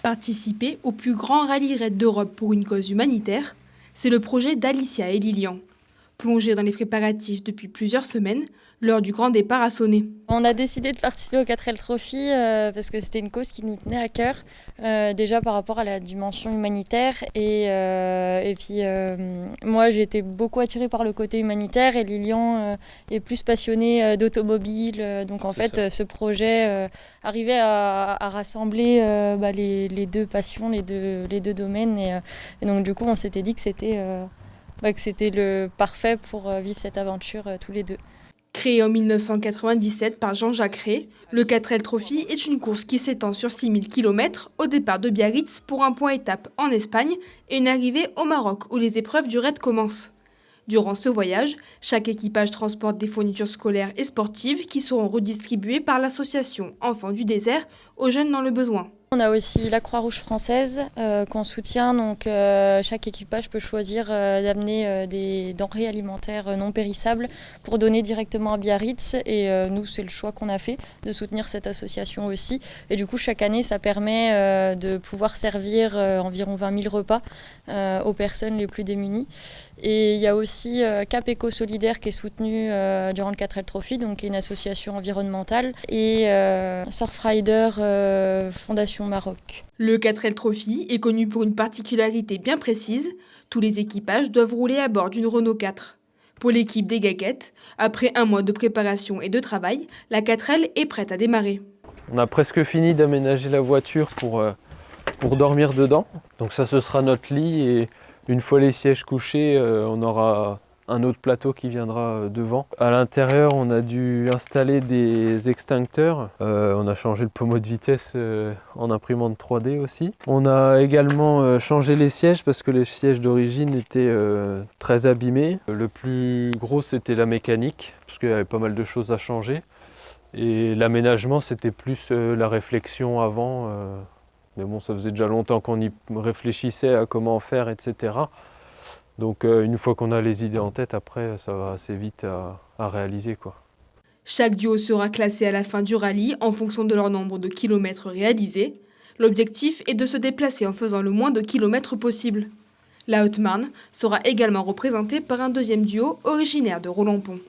Participer au plus grand rallye raid d'Europe pour une cause humanitaire, c'est le projet d'Alicia et Lilian. Plongés dans les préparatifs depuis plusieurs semaines, l'heure du grand départ a sonné. On a décidé de participer au 4L Trophy parce que c'était une cause qui nous tenait à cœur, déjà par rapport à la dimension humanitaire. Et puis moi j'ai été beaucoup attirée par le côté humanitaire et Lilian est plus passionné d'automobile. Donc en fait ce projet arrivait à rassembler les deux passions, les deux domaines. Et donc du coup on s'était dit que c'était le parfait pour vivre cette aventure tous les deux. Créé en 1997 par Jean-Jacques Rey, le 4L Trophy est une course qui s'étend sur 6000 km au départ de Biarritz pour un point étape en Espagne et une arrivée au Maroc où les épreuves du raid commencent. Durant ce voyage, chaque équipage transporte des fournitures scolaires et sportives qui seront redistribuées par l'association Enfants du désert aux jeunes dans le besoin. On a aussi la Croix-Rouge française qu'on soutient, donc chaque équipage peut choisir d'amener des denrées alimentaires non périssables pour donner directement à Biarritz et nous c'est le choix qu'on a fait de soutenir cette association aussi et du coup chaque année ça permet de pouvoir servir environ 20 000 repas aux personnes les plus démunies. Et il y a aussi Cap Éco Solidaire qui est soutenu durant le 4L Trophy, donc qui est une association environnementale, et Surfrider Fondation Maroc. Le 4L Trophy est connu pour une particularité bien précise, tous les équipages doivent rouler à bord d'une Renault 4. Pour l'équipe des Gaguettes, après un mois de préparation et de travail, la 4L est prête à démarrer. On a presque fini d'aménager la voiture pour dormir dedans, donc ça ce sera notre lit et une fois les sièges couchés, on aura un autre plateau qui viendra devant. À l'intérieur, on a dû installer des extincteurs. On a changé le pommeau de vitesse en imprimante 3D aussi. On a également changé les sièges parce que les sièges d'origine étaient très abîmés. Le plus gros, c'était la mécanique parce qu'il y avait pas mal de choses à changer. Et l'aménagement, c'était plus la réflexion avant. Mais bon, ça faisait déjà longtemps qu'on y réfléchissait à comment faire, etc. Donc une fois qu'on a les idées en tête, après, ça va assez vite à réaliser, quoi. Chaque duo sera classé à la fin du rallye en fonction de leur nombre de kilomètres réalisés. L'objectif est de se déplacer en faisant le moins de kilomètres possible. La Haute-Marne sera également représentée par un deuxième duo originaire de Roland-Pont.